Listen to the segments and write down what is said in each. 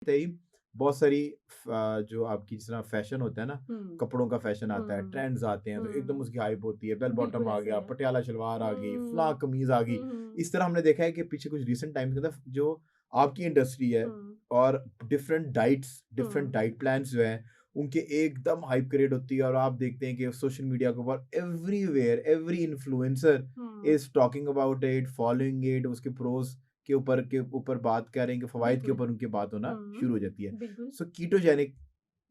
ही बहुत सारी जो आपकी जिस तरह फैशन होता है ना, हुँ, कपड़ों का फैशन आता है, हुँ, ट्रेंड्स आते हैं, तो एकदम हुँ, उसकी हाइप होती है, बेल बॉटम बिल्कुल आ ऐसे ही गया, है। पटियाला शलवार आ गई, फलां हुँ, कमीज आ गई। हुँ, हुँ, इस तरह हमने देखा है कि पीछे कुछ रिसेंट टाइम्स के अंदर जो आपकी इंडस्ट्री है हुँ, और डिफरेंट हुँ, डाइट प्लान्स जो हैं, उनके एकदम हाइप क्रिएट होती है और आप देखते हैं कि सोशल मीडिया के ऊपर everywhere every influencer hmm, is talking about it, following it, उसके प्रोस के ऊपर बात करेंगे, फवाइद के बिल्कुल। ऊपर उनकी बात होना हुँ, शुरू हो जाती है। बिल्कुल, सो कीटोजेनिक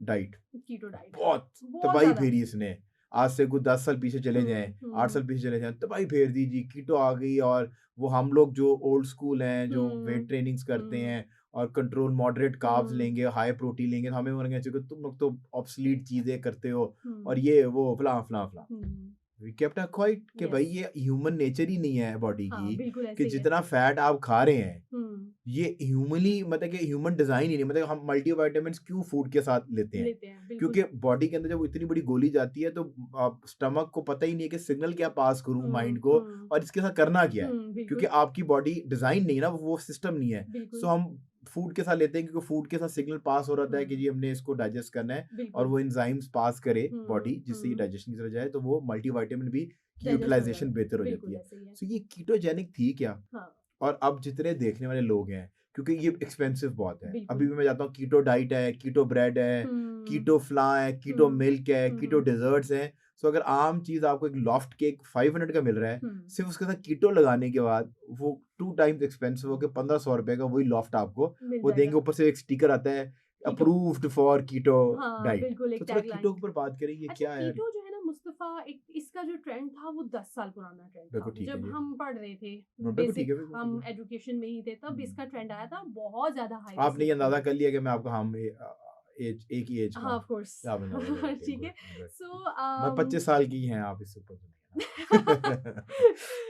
डाइट कीटो डाइट, हाँ, बहुत बहुत तबाही ज़्यादा। फेरी इसने। आज से कुछ 10 साल पीछे चले हुँ, जाएँ, 8 हुँ, साल पीछे चले जाएँ, तबाही फेर दी जी, कीटो आ गई और वो हम लोग जो ओल्ड स्कूल हैं, जो हुँ, वेट ट्रेनिंग्स करते हुँ, हैं और कंट्रोल मॉडरेट कार्ब्स हुँ, लेंगे, हाई प्रोटीन लेंगे, तो हमें बोलेंगे कि तुम लोग तो ऑब्सोलीट चीज़ें करते हो और हुँ, ये वो फलाँ-फलाँ। हुँ, वी केप्ट अ क्वाइट कि भाई येस, ये ह्यूमन नेचर ही नहीं है बॉडी हाँ, की बिल्कुल कि ऐसे ही है। जितना फैट आप खा रहे हैं, हुँ, ये ह्यूमनली मतलब कि ह्यूमन डिज़ाइन ही नहीं, मतलब हम मल्टीविटामिन्स क्यों फूड के साथ लेते हैं? लेते हैं, बिल्कुल। क्योंकि बॉडी के अंदर जब इतनी बड़ी गोली जाती है तो स्टमक को पता ही नहीं है कि सिग्नल क्या पास करूँ माइंड हुँ, को हुँ, और इसके साथ करना क्या है? हुँ, क्योंकि बिल्कुल, आपकी बॉडी डिज़ाइन नहीं है ना, वो सिस्टम नहीं है। सो बिल्कुल, हम फूड के साथ लेते हैं क्योंकि फूड के साथ सिग्नल पास हो रहा है कि हुँ, जी हमने इसको डाइजेस्ट करना है और बिल्कुल, वो एंजाइम्स पास करे हुँ, बॉडी जिससे ये हुँ, डाइजेशन की तरफ जाए तो वो मल्टीविटामिन भी की डाइजेस्ट हो यूटिलाइजेशन जाए, बेहतर हो जाती बिल्कुल है। ऐसे ही है। सो ये कीटोजेनिक थी क्या? हाँ, और अब जितने देखने वाले लोग हैं, क्योंकि ये एक्सपेंसिव बहुत है। अभी बिल्कुल। भी मैं जाता हूँ कीटो डाइट है, कीटो ब्रेड है, हुँ, कीटो फ्ला है, कीटो हुँ, मिल्क है, कीटो हुँ, डेज़र्ट्स हैं। सो अगर आम चीज़ आपको एक लॉफ्ट केक 500 का मिल रहा है, हुँ, सिर्फ़ उसके साथ कीटो लगाने के बाद वो 2 टाइम्स एक्सपेंसिव होके ₹1500 का वही लॉफ्ट आपको मिल वो देंगे। जाएगा, ऊपर से एक स्टिकर आता है कीटो। अप्रूव्ड फॉर कीटो हाँ, डाइट। बिल्कुल एक तो थोड़ा टैगलाइन। कीटो के ऊपर बात करें, ये अच्छा क्या है? कीटो जो है ना मुस्तफ़ा एक इसका जो ट्रेंड था वो 10 साल पुराना ट्रेंड था। बिल्कुल ठीक है जब जी। हम पढ़ रहे थे, बिल्कुल ठीक बेसिक है, बिल्कुल ठीक हम है। एजुकेशन में ही थे तब हुँ। इसका ट्रेंड आया था, बहुत ज़्यादा हाइप इस आपने ये चीज़ की अंदाज़ा थी। कर लिया कि मैं आपका एज एक ही एज का हाँ, हूँ। ऑफ़ कोर्स आपने अंदाज़ा कर लिया, ठीक है। Good, good. सो मैं 25 साल की हैं आप, इससे ऊपर तो नहीं है ना।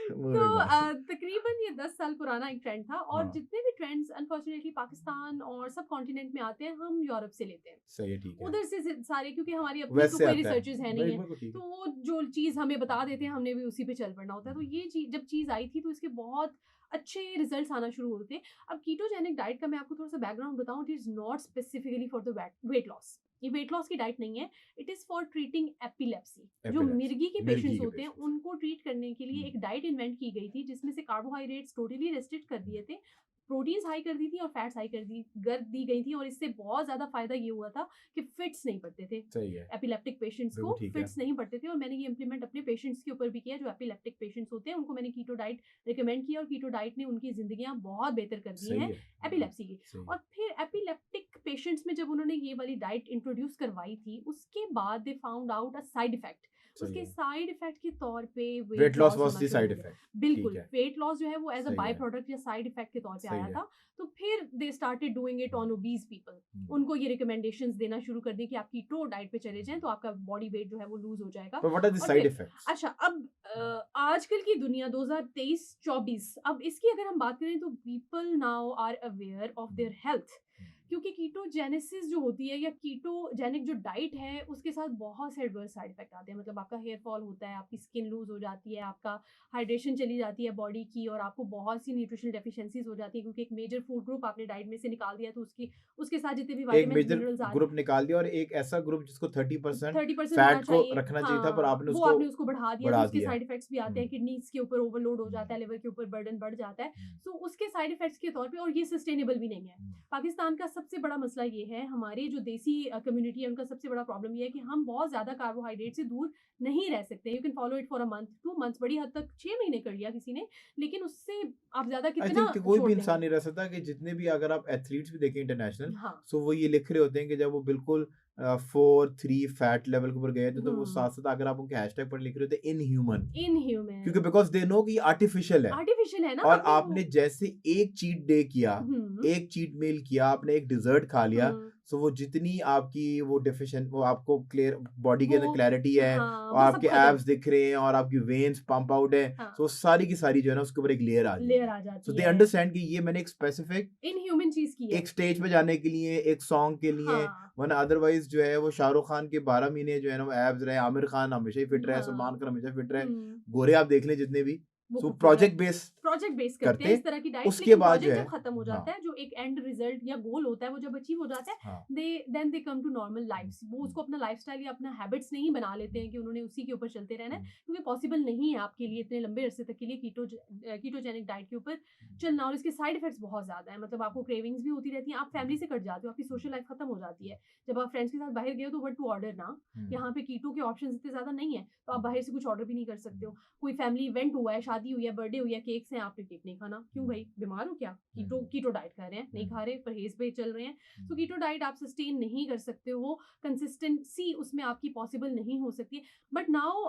तो मूविंग ऑन। तकरीबन ये 10 साल पुराना एक ट्रेंड था और हाँ, जितने भी ट्रेंड्स अनफॉर्चुनेटली पाकिस्तान और सब कॉन्टिनेंट में आते हैं, हम यूरोप से लेते हैं। सही है, ठीक है। उधर से सारे क्योंकि हमारी अपनी वेस्ट तो से कोई आता है। रिसर्चेज़ है नहीं नहीं, है, बिल्कुल ठीक तो है। वो जो चीज़ हमें बता देते हैं, हमने भी उसी पे चल पड़ना होता है। तो हुँ, ये चीज़ जब चीज़ आई थी, तो इसके बहुत अच्छे रिज़ल्ट्स आना शुरू हुए थे। अब कीटोजेनिक डाइट का मैं आपको थोड़ा-सा बैकग्राउंड बताऊँ, it is not specifically for the weight loss. ये वेट लॉस की डाइट नहीं है, it is for treating epilepsy. जो एपिलेप्सी, मिर्गी के मिर्गी पेशेंट्स के होते हैं, पेशेंट्स हैं। उनको ट्रीट करने के लिए हुँ, एक डाइट इन्वेंट की गई थी, जिसमें से कार्बोहाइड्रेट्स टोटली रेस्ट्रिक्ट कर हुँ, दिए थे, प्रोटीन्स हाई कर दी थी और फैट्स हाई कर दी गई थी और इससे बहुत ज़्यादा फ़ायदा ये हुआ था कि फिट्स नहीं पड़ते थे। सही है। एपिलेप्टिक पेशेंट्स को बिल्कुल ठीक है। फिट्स नहीं पड़ते थे और मैंने ये इम्प्लीमेंट अपने पेशेंट्स के ऊपर भी किया जो एपिलेप्टिक पेशेंट्स होते हैं, उनको मैंने कीटो डाइट रिकमेंड किया और कीटो डाइट ने उनकी ज़िंदगियाँ बहुत बेहतर कर दी सही हैं है। एपिलेप्सी की। सही और है, फिर एपिलेप्टिक पेशेंट्स में जब उन्होंने ये वाली डाइट इंट्रोड्यूस करवाई थी, उसके बाद they found out a side effect. सही उसके है। साइड इफ़ेक्ट के तौर पे weight weight loss loss was होना द शुरू साइड हो गया। इफेक्ट। ठीक बिल्कुल, है, वेट लॉस जो है वो एज़ अ सही बाय है, प्रोडक्ट या साइड इफ़ेक्ट के तौर पे सही आया है। था। तो फिर they started doing it hmm, on obese people. Hmm, उनको ये रिकमेंडेशंस देना शुरू कर दी कि आप कीटो डाइट पे चले जाएँ, हुँ। तो आपका बॉडी वेट जो है वो लूज़ हो जाएगा। बट व्हाट आर द और साइड फिर इफेक्ट्स? अच्छा अब आजकल की दुनिया 2023-24 अब इसकी अगर हम बात करें तो people now are aware of hmm, their health. Hmm. क्योंकि कीटोजेनेसिस जो होती है या कीटोजेनिक जो डाइट है उसके साथ बहुत से एडवर्स साइड इफेक्ट आते हैं। मतलब आपका हेयर फॉल होता है, आपकी स्किन लूज़ हो जाती है, आपका हाइड्रेशन चली जाती है बॉडी की और आपको बहुत सी न्यूट्रिशनल डेफिशिएंसीज़ हो जाती है क्योंकि एक मेजर फूड ग्रुप आपने डाइट में से निकाल दिया तो उसकी उसके साथ जितने भी एक विटामिन्स, मेजर मिनरल्स आ ग्रुप निकाल दिया और एक ऐसा ग्रुप जिसको 30% 30% होना फैट को चाहिए, रखना चाहिए था, पर हाँ, आपने वो उसको आपने उसको बढ़ा दिया तो बढ़ा उसके दिया। साइड इफ़ेक्ट्स भी आते हुँ, हैं, किडनीज़ के ऊपर ओवरलोड हो हुँ, जाता है, लिवर के ऊपर बर्डन बढ़ जाता है। हुँ, सो उसके साइड इफ़ेक्ट्स के तौर पे और ये सस्टेनेबल भी नहीं है। हुँ, पाकिस्तान का सबसे बड़ा मसला ये है, हमारी जो देसी कम्युनिटी है उनका सबसे बड़ा प्रॉब्लम ये है कि हम बहुत ज़्यादा कार्बोहाइड्रेट से दूर नहीं रह सकते। You can follow it for a month, 2 months बड़ी हद तक 6 महीने कर लिया किसी ने, लेकिन उससे आप ज़्यादा आई कितना थिंक कि कोई भी छोड़ इंसान देंगे? नहीं रह सकता कि जितने भी अगर आप एथलीट्स भी देखें इंटरनेशनल, हाँ। सो वो ये लिख रहे होते हैं कि जब वो बिल्कुल 4-3 फैट लेवल के ऊपर गए थे, तो वो हुँ, साथ-साथ अगर आप उनके हैशटैग पर लिख रहे होते हैं इनह्यूमन, क्योंकि इनह्यूमन बिकॉज़ दे नो कि ये आर्टिफिशियल है। आर्टिफ़िशियल है ना और आपने वो आपने जैसे एक चीट डे किया, हुँ, एक चीट मील किया, आपने एक डिज़र्ट खा लिया, हुँ। सो वो जितनी आपकी वो वो आपको क्लियर बॉडी के वो अंदर क्लैरिटी है हाँ, और वो सब आपके खत्म। एब्स दिख रहे हैं और आपकी वेन्स पंप आउट है, हाँ, सो सारी की सारी जो है ना उसके ऊपर एक लेयर आ लेयर जाएगी। आ सो जाती दे है। अंडरस्टैंड कि ये मैंने एक स्पेसिफिक इनह्यूमन चीज़ की है। एक स्टेज पे जाने के लिए, एक सॉन्ग के लिए, हाँ, वरना अदरवाइज़ जो है वो शाहरुख खान के 12 महीने जो है ना वो एब्स रहे, आमिर खान हमेशा ही फिट रहे, हाँ। सलमान खान हमेशा फिट रहे, हुँ, गोरे आप देख लें जितने भी, वो सो कुक हो प्रोजेक्ट जाए। बेस्ड प्रोजेक्ट बेस करते करते हैं इस हैं, तरह की डाइट, उसके लेकिन बाद जो प्रोजेक्ट है जब खत्म हो जाता हाँ, है, जो एक एंड रिजल्ट या गोल होता है वो जब अचीव हो जाता है, हाँ, then they come to normal hmm, lifes. वो हुँ, उसको अपना लाइफस्टाइल या अपना हैबिट्स नहीं बना लेते हुँ, हैं कि उन्होंने उसी के ऊपर चलते रहना है, हुँ, क्योंकि पॉसिबल नहीं है आपके लिए इतने लंबे अरसे तक के लिए कीटोजेनिक डाइट के ऊपर चलना, और इसके साइड इफेक्ट्स बहुत ज़्यादा है। मतलब आपको क्रेविंग्स भी होती रहती हैं, आप फैमिली से कट जाते हो, आपकी सोशल लाइफ खत्म हो जाती है। जब आप फ्रेंड्स के साथ बाहर गए हो तो व्हाट टू ऑर्डर ना, हुँ, यहाँ पे कीटो के ऑप्शंस इतने ज़्यादा नहीं है, तो आप बाहर से कुछ ऑर्डर भी नहीं कर सकते हुँ, हो। कोई फैमिली इवेंट हुआ है, शादी हुई है, बर्थडे हुई है, केक्स हैं, आपने केक नहीं खाना। क्यों हुँ, भाई, बीमार हो क्या? कीटो हुँ, कीटो डाइट खा रहे हैं, नहीं हुँ, खा रहे, परहेज़ पे चल रहे हैं। हुँ, सो कीटो डाइट आप सस्टेन नहीं कर सकते हो, कंसिस्टेंसी उसमें आपकी पॉसिबल नहीं हो सकती है। But now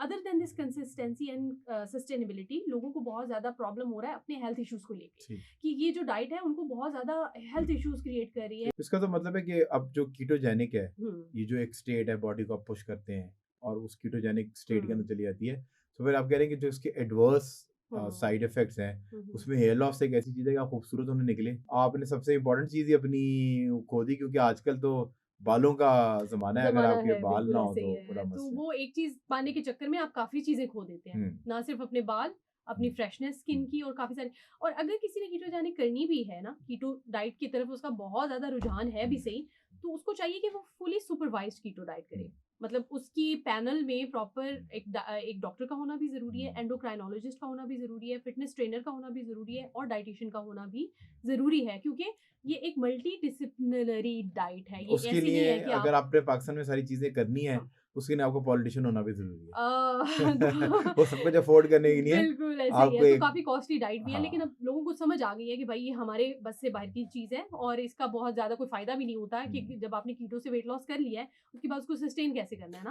other than this consistency and sustainability, लोगों को बहुत ज़्यादा प्रॉब्लम हो रहा है अपने हेल्थ इश्यूज़ को लेके, ठीक। कि ये जो डाइट है उनको बहुत ज़्यादा हेल्थ इश्यूज़ क्रिएट कर रही है। इसका तो मतलब है कि अब जो कीटोजेनिक है, हुँ, ये जो एक स्टेट है बॉडी को आप पुश करते हैं और उस कीटोजेनिक स्टेट के हुँ, अंदर चली जाती है, तो फिर आप कह रहे हैं कि जो इसके एडवर्स हुँ, साइड इफेक्ट्स हैं, हुँ, हुँ। उसमें हेयर लॉस एक ऐसी चीज़ है कि आप खूबसूरत होने निकले। आपने सबसे इम्पोर्टेंट चीज़ ही अपनी खो दी क्योंकि आजकल तो बालों का ज़माना है, अगर ज़माना आपके है, बाल बिल्कुल ना हो ऐसे ही तो बड़ा है। तो मस्त है। वो एक चीज़ पाने के चक्कर में आप काफ़ी चीज़ें खो देते हैं। हुँ, ना सिर्फ़ अपने बाल, अपनी हुँ, फ्रेशनेस हुँ, स्किन की, और काफ़ी सारी। और अगर किसी ने कीटोजेनिक करनी भी है ना, कीटो डाइट की तरफ उसका बहुत ज़्यादा रुझान है भी हुँ, सही, तो उसको चाहिए कि वो फुली सुपरवाइज़्ड कीटो डाइट हुँ, करे। मतलब उसकी पैनल में प्रॉपर हुँ, एक डॉक्टर का होना भी ज़रूरी है, हुँ, एंडोक्राइनोलॉजिस्ट का होना भी ज़रूरी है, फिटनेस ट्रेनर का होना भी ज़रूरी है, और डायटीशियन का होना भी ज़रूरी है, क्योंकि ये एक मल्टी डिसिप्लिनरी डाइट है। ये उसके ऐसी नहीं लिए है कि अगर आप। आपने पाकिस्तान में सारी चीज़ें करनी है, हाँ। उसके लिए आपको पॉलिटिशियन होना भी ज़रूरी है। तो वो सब कुछ अफ़ोर्ड करने के लिए बिल्कुल ऐसा ही है, आपको तो एक काफ़ी कॉस्टली डाइट भी है, लेकिन हाँ, अब लोगों को समझ आ गई है कि भाई ये हमारे बस से बाहर की चीज़ है, और इसका बहुत ज़्यादा कोई फ़ायदा भी नहीं होता है, हुँ। कि जब आपने कीटो से वेट लॉस कर लिया है, उसके बाद उसको सस्टेन कैसे करना है ना?